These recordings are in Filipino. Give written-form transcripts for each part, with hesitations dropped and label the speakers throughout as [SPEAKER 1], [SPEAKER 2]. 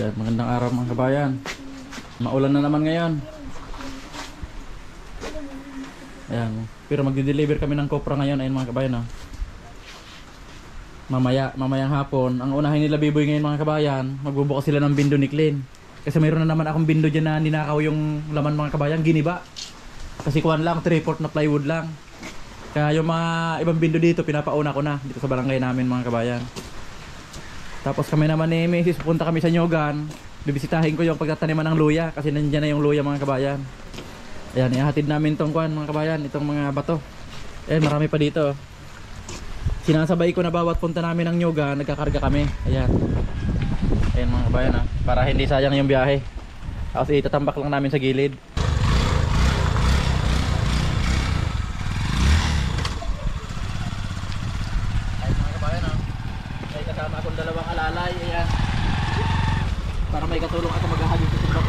[SPEAKER 1] Yan, magandang araw mga kabayan. Maulan na naman ngayon. Ayan, pero magde-deliver kami ng kopra ngayon. Ayun mga kabayan, oh. Mamayang hapon. Ang unahin nila Biboy ngayon mga kabayan, magbubukas sila ng bindo ni Clean. Kasi mayroon na naman akong bindo dyan na ninakaw yung laman mga kabayan, giniba. Kasi kuhan lang, 3/4 na plywood lang. Kaya yung mga ibang bindo dito, pinapauna ko na dito sa barangay namin mga kabayan. Tapos kami naman ni Mrs. Pupunta kami sa Nyogan. Bibisitahin ko yung pagtataniman ng luya. Kasi nandiyan na yung luya mga kabayan. Ayan, ihahatid namin itong kuhan mga kabayan, itong mga bato. Ayan, marami pa dito. Sinasabay ko na bawat punta namin ng Nyogan, nagkakarga kami. Ayan. Ayan mga kabayan, ha, para hindi sayang yung biyahe. Tapos itatambak lang namin sa gilid. Para may katulong ako maghahagis sa sobrang.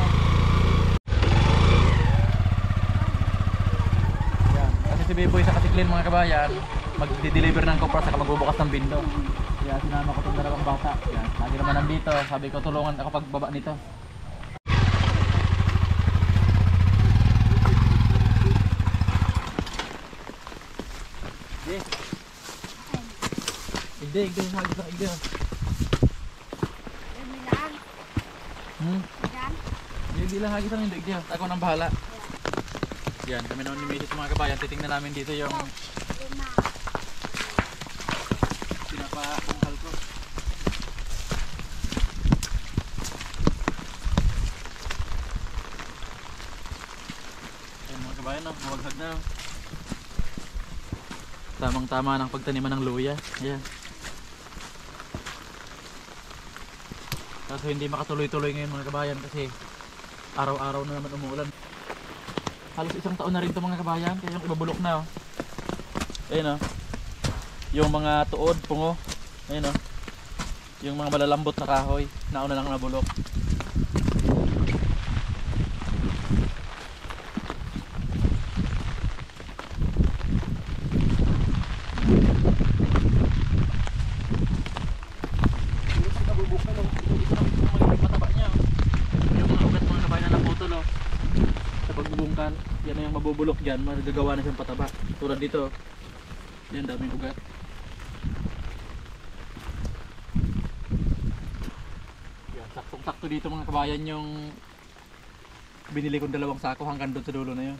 [SPEAKER 1] Yan. Kasi si Biboy sa Katiklin mga kabayan, magdi-deliver ng kopra saka magbubukas ng bindo. Kaya sinama ko itong dalawang bata. Yan. Lagi naman nandito. Sabi ko tulungan ako pagbaba nito. Igde, hagis ang igde. Hindi lang hagis ang hindi diyan. Ako nang bahala. Yan, kami naman ni Mrs. mga kabayan. Titingnan namin dito yung pinapangkal ko. Yan mga kabayan, no? Mawaghag na. Tamang tama ng pagtaniman ng luya. Yan. Kaso hindi makatuloy-tuloy ngayon mga kabayan kasi araw-araw na naman umuulan. Halos isang taon na rin ito mga kabayan. Kaya yung ibabulok na, oh. Ayun, oh. Yung mga tuod, pungo. Ayun, oh. Yung mga malalambot na kahoy, nauna lang nabulok. Yan na yung mabubulok dyan, magagawa na siyang pataba. Tulad dito, yan daming ugat. Yan, saktong-sakto dito mga kabayan yung binili kong 2 sako hanggang doon sa dulo na yun.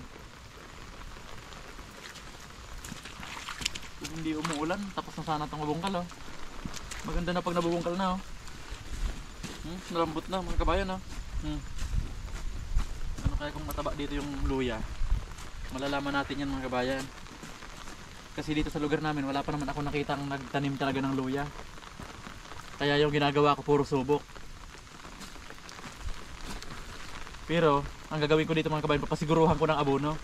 [SPEAKER 1] Kung hindi umuulan, tapos na sana itong mabungkal, oh. Maganda na pag nabubungkal na, oh. Nalambot na mga kabayan, oh. Ano kaya kung mataba dito yung luya? Malalaman natin yan mga kabayan. Kasi dito sa lugar namin wala pa naman ako nakitang nagtanim talaga ng luya. Kaya yung ginagawa ko puro subok. Pero ang gagawin ko dito mga kabayan, papasiguruhan ko ng abono.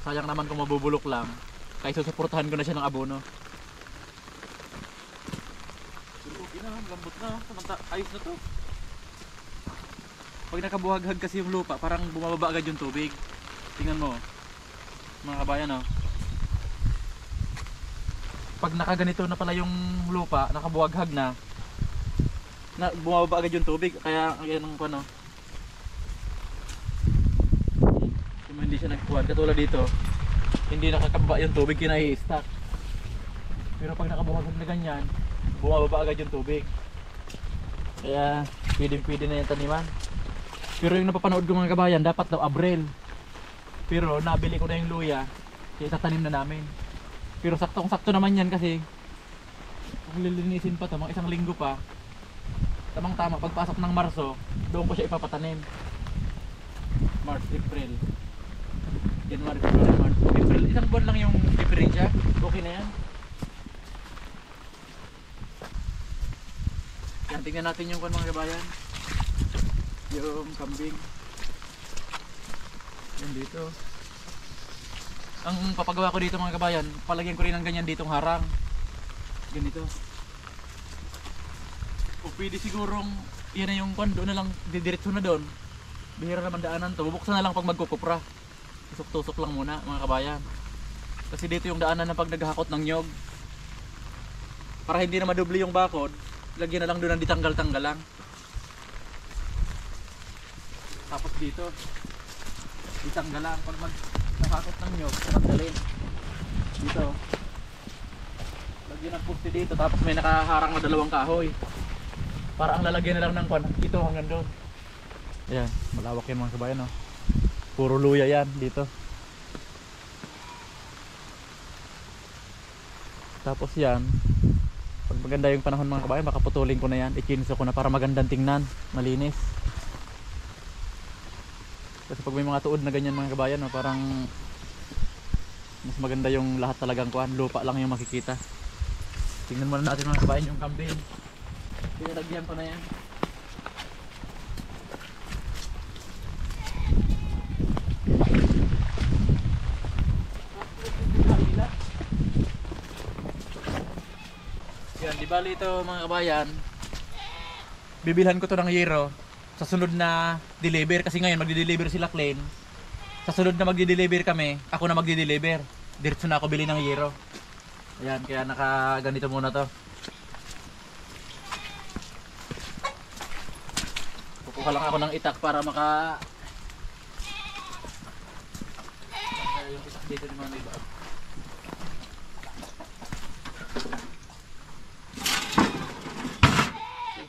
[SPEAKER 1] Sayang naman kung mabubulok lang. Kaya susuportahan ko na siya ng abono. Okay na, lambot na. Ayos na to. Pag nakabuhaghag kasi yung lupa, parang bumababa agad yung tubig. Tingnan mo mga kabayan, oh. Pag nakaganito na pala yung lupa, nakabuhaghag na, bumababa agad yung tubig. Kaya yan ang ano, kung hindi siya nagkuhan. Katulad dito, hindi nakakababa yung tubig, kinai-stack. Pero pag nakabuhaghag na ganyan, bumababa agad yung tubig. Kaya pwede na yung taniman. Pero yung napapanood ko mga kabayan, dapat daw Abril. Pero nabili ko na yung luya, kaya itatanim na namin. Pero saktong-sakto naman yan kasi kung lilinisin pa ito, mga 1 linggo pa, tamang-tama, pagpasok ng Marso, doon ko siya ipapatanim. March, April, January, February, March, April. 1 buwan lang yung diferensya. Okay na yan. Yan, tingnan natin yung mga kabayan. Yung kambing. Yan dito. Ang papagawa ko dito mga kabayan, palagyan ko rin ng ganyan ditong harang. Ganito. O pwede sigurong yan na yung kwan, doon na lang, didiretso na doon. Bihira naman daanan to. Bubuksan na lang pag magkukupra. Tusok-tusok lang muna mga kabayan. Kasi dito yung daanan na pag naghahakot ng nyog. Para hindi na madubli yung bakod, lagyan na lang doon ng ditanggal-tanggal lang. Tapos dito, itanggalan. Pag nakakot ng nyog, tanggalin. Dito. Lagyan ng puste dito, tapos may nakaharang na dalawang kahoy. Para ang lalagyan na lang ng kwan, ito hanggang doon. Ayan, malawak yan mga kabayan, no? Puro luya yan dito. Tapos yan, pag maganda yung panahon mga kabayan, makaputulin ko na yan, ikinso ko na para magandang tingnan, malinis. Kasi pag may mga tuod na ganyan mga kabayan, no, parang mas maganda yung lahat talagang kuhan, lupa lang yung makikita. Tingnan muna natin mga kabayan yung kambing. Pinalagyan ko na yan. Yan, di bali ito mga kabayan, bibilhan ko to ng yero sa sunod na deliver, kasi ngayon magdi-deliver sila Clean. Sa sunod na magdi-deliver kami, ako na magdi-deliver, diretso na ako bili ng yero. Ayan, kaya naka ganito muna to. Kukuha lang ako ng itak para maka yung itak dito naman, diba?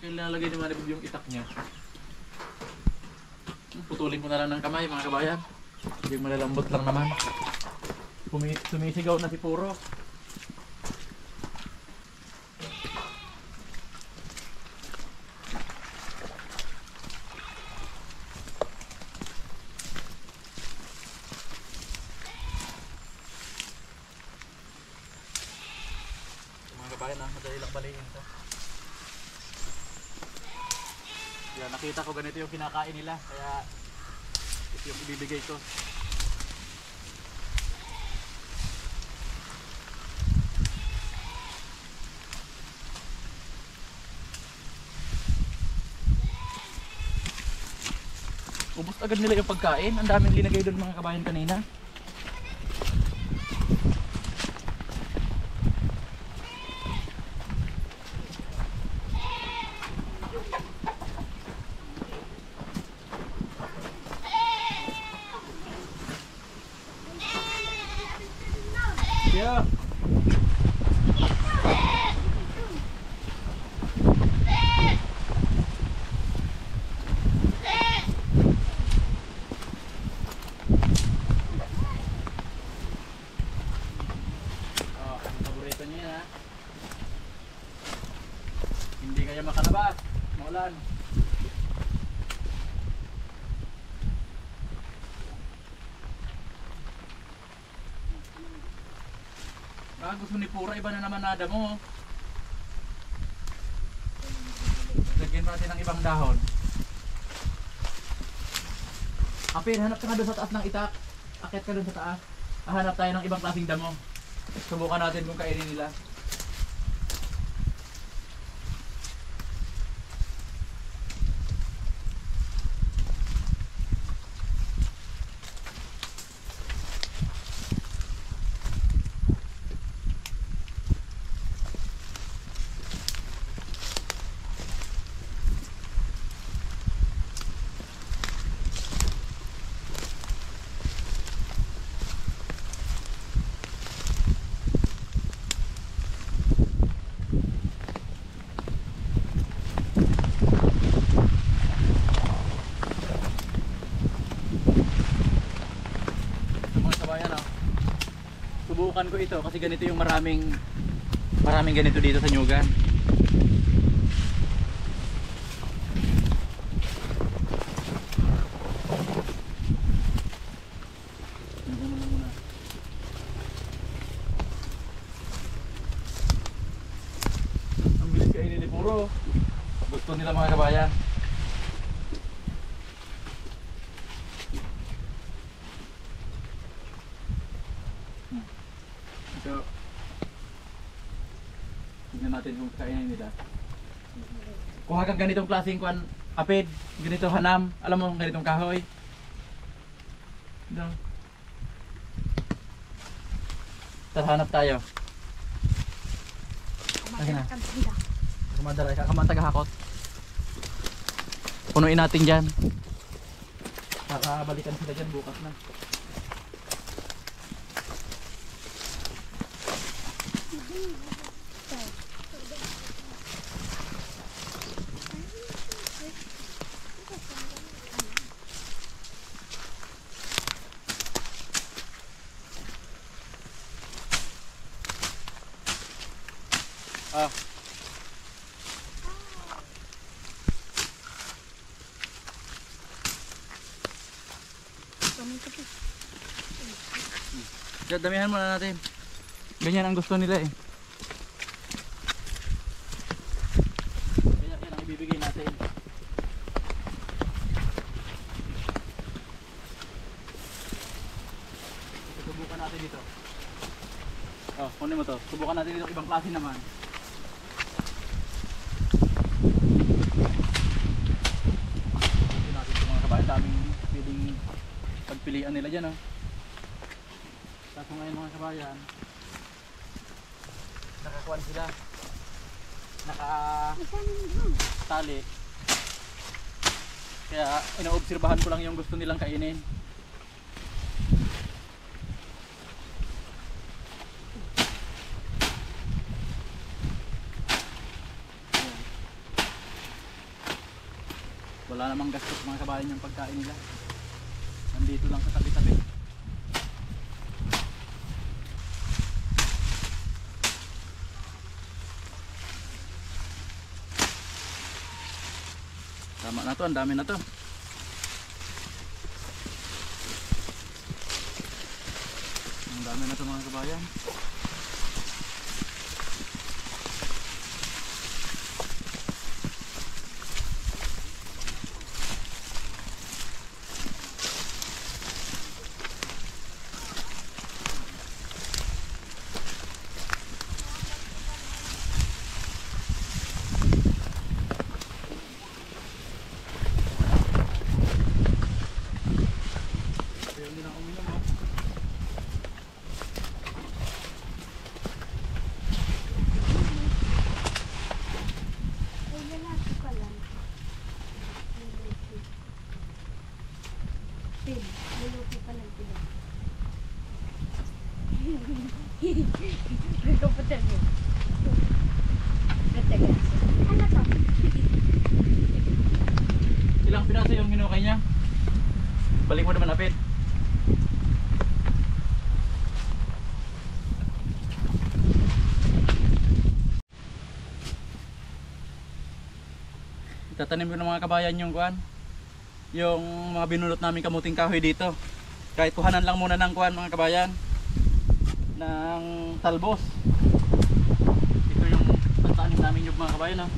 [SPEAKER 1] Nilalagay naman yung itak niya. Putulin ko na lang ng kamay mga kabayan. Yung malalambot lang naman. Sumisigaw na si Puro. Mga kabayan, madali lang balikin ito. Yan, nakita ko ganito yung kinakain nila, kaya ito yung ibibigay ko. Ubus agad nila yung pagkain, ang daming linagay doon mga kabayan kanina. Yeah. Paborito niyo yan, ha? Hindi kaya makalabas, maulan. Gusto ni Pura, iba na naman nada mo. Lagyan natin ng ibang dahon. Apir, hanap ka na doon sa taas ng itak. Akit ka doon sa taas. Hanap tayo ng ibang klaseng damo. Subukan natin kung kainin nila. Subukan ko ito kasi ganito yung maraming ganito dito sa Nyugan. Ang bilis kainin ni Puro. Gusto nila mga kabayan. So, tignan natin kung kainin nila. Kuha kang ganitong klaseng kuan, apid, ganito hanam, alam mo ganitong kahoy. No. Hanap tayo. Kakamantag hakot. Punuin natin dyan. Para balikan sila dyan bukas na. Ah. Damihan muna natin. Ganyan ang gusto nila eh. Ganyan ang ibibigay natin. Subukan natin dito. Oh, kunin mo to. Subukan natin dito ibang klase naman. Ito natin ito mga kabayan. Daming pwedeng pagpilian nila dyan oh. Kaso ngayon mga kabayan, nakakuan sila, nakatali, kaya inaobserbahan ko lang yung gusto nilang kainin. Wala namang gastos mga kabayan yung pagkain nila, nandito lang sa tabi-tabi. Tama na to, ang dami na to. Ang dami na to mga kabayan. Ilang piraso yung hinukay niya? Balik mo naman apit. Tatanim ko ng mga kabayan yung kuan, yung mga binulot namin kamuting kahoy dito. Kahit kuhanan lang muna ng kuan mga kabayan, ng talbos. Ito yung pagtanim namin yung mga kabayan ha.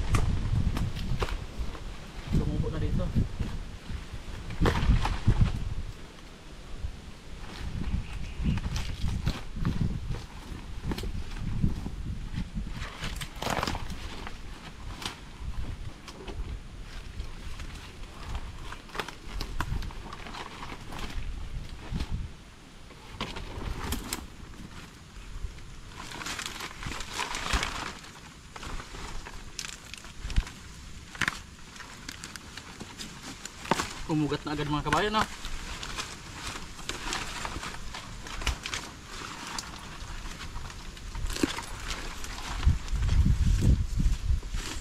[SPEAKER 1] Tumubo na dito. Umugat na agad mga kabayan ha.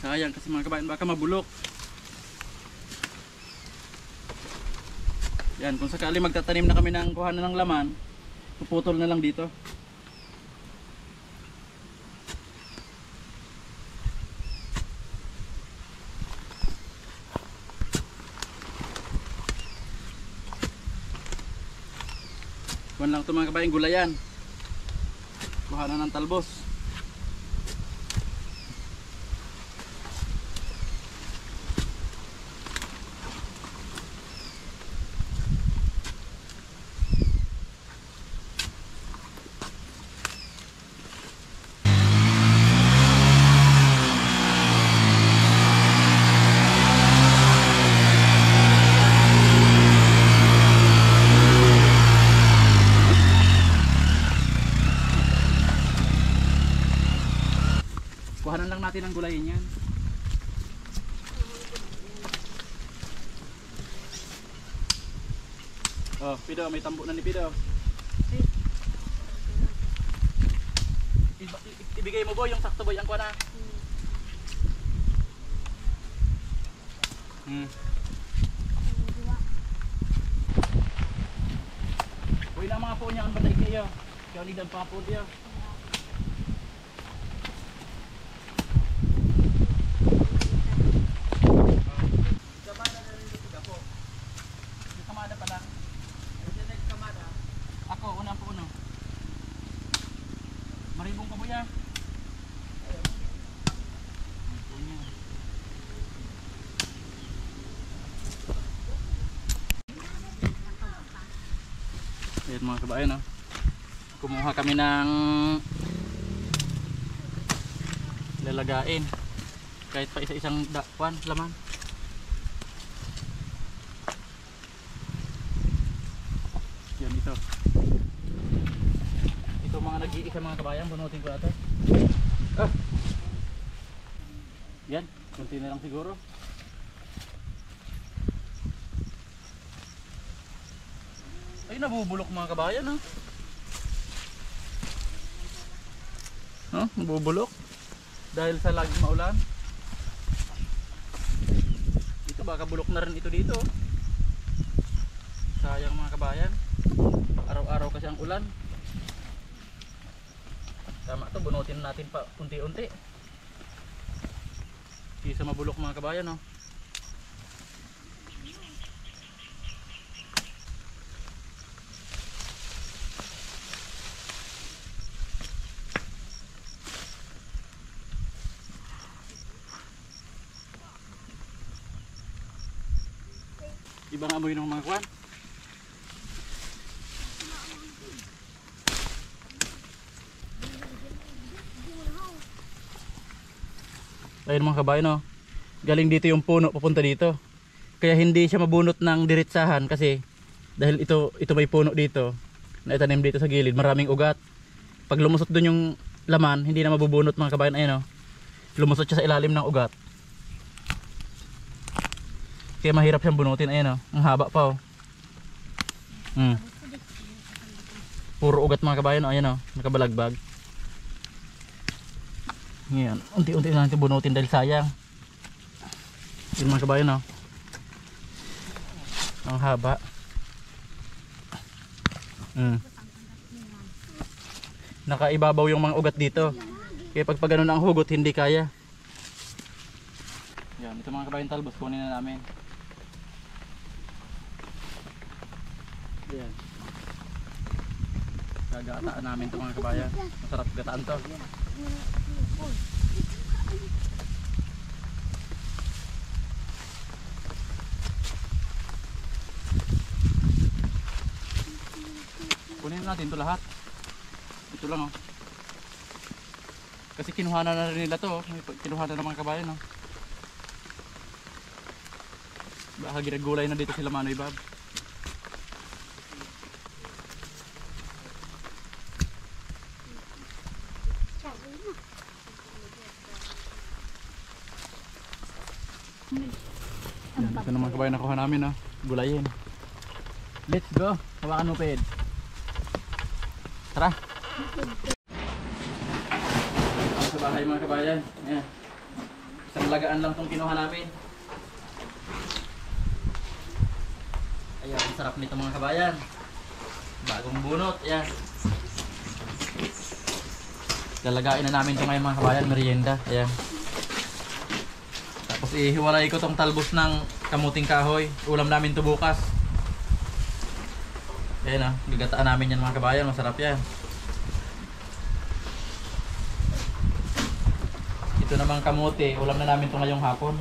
[SPEAKER 1] Sayang kasi mga kabayan, baka mabulok. Yan, kung sakali magtatanim na kami ng kuhanan ng laman, puputol na lang dito. Kuhan lang ito mga kabayan, gulayan. Kuhanan ng talbos. Kuhanan lang natin ang gulayin yan. Oh, Pido, may tambo na ni Pido. Ibigay mo boy, yung sakto boy, ang kuha na. Uy na mga po niya ang batay kayo. Kaya lidan pa po diyo. Kamada na rin dito po. Kamada pa lang. Kamada. Ako, una po uno. Maribong ka po ya. Ayan mga kabayan, no? Kumuha kami ng lalagain kahit pa isa-isang dakwan laman. Yan ito mga nag-iisa mga kabayan, bunutin ko ito. Yan, kunti na lang siguro. Ay, nabubulok mga kabayan, ha? Nabubulok dahil sa laging maulan. Ito baka bulok na rin ito dito. Sayang mga kabayan, araw-araw kasi ang ulan. Tama to, bunutin natin pa unti-unti kaysa mabulok mga kabayan, no? Ibang amoy ng mga kwan. Ayun mga kabayan, no? Galing dito yung puno papunta dito. Kaya hindi siya mabunot ng diretsahan kasi dahil ito may puno dito na itanim dito sa gilid, maraming ugat. Pag lumusot dun yung laman, hindi na mabubunot mga kabayan. Ayun, no? Lumusot siya sa ilalim ng ugat. Kaya mahirap siyang bunutin. Ayun, no? Ang haba pa, oh. Puro ugat mga kabayan, no? Ayun, no? Nakabalagbag. Ngayon, unti-unti na natin bunutin dahil sayang. Yun mga kabayan, no? Ang haba. Nakaibabaw yung mga ugat dito. Kaya pag ganun ang hugot, hindi kaya. Yan, ito mga kabayan talbos, kunin na namin. Yan. Gagataan namin ito mga kabayan. Masarap gataan to. Kunin natin ito lahat. Ito lang, oh. Kasi kinuhanan na rin nila to, oh. Kinuhanan ng mga kabayan, oh. Baka ginagulay na dito sila Manoy Bob. Yan, ito naman kabayan nakuha namin, no? Gulayin. Let's go. Hawakan mo, Ped. Tara. Sa bahay mga kabayan. Ayan. Isang lagaan lang itong kinuha namin. Ayan, ang sarap nito mga kabayan. Bagong bunot. Ayan. Lalagain na namin ito ngayon mga kabayan. Merienda. Ayan. Tapos ihiwalay ko tong talbos ng kamuting kahoy. Ulam namin to bukas. Ayan, gagataan namin yan mga kabayan. Masarap yan. Ito namang kamote. Ulam na namin to ngayong hapon.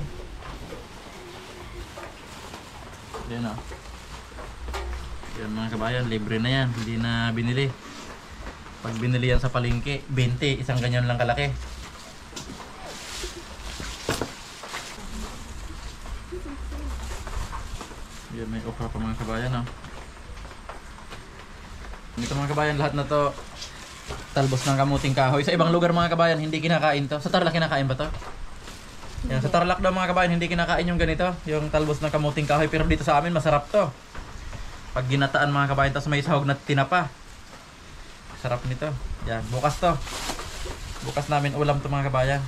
[SPEAKER 1] Ayan, yan mga kabayan. Libre na yan. Hindi na binili. Pag binili yan sa palengke 20. Isang ganyan lang kalaki. Yan, may okra pa mga kabayan, no? Ito mga kabayan, lahat na to talbos ng kamuting kahoy. Sa ibang lugar mga kabayan, hindi kinakain to. Sa Tarlac kinakain ba to? Yan, sa Tarlac daw mga kabayan, hindi kinakain yung ganito, yung talbos ng kamuting kahoy. Pero dito sa amin, masarap to. Pag ginataan mga kabayan, tapos may sahog na tinapa. Sarap nito. Yan, bukas to. Bukas namin ulam to mga kabayan.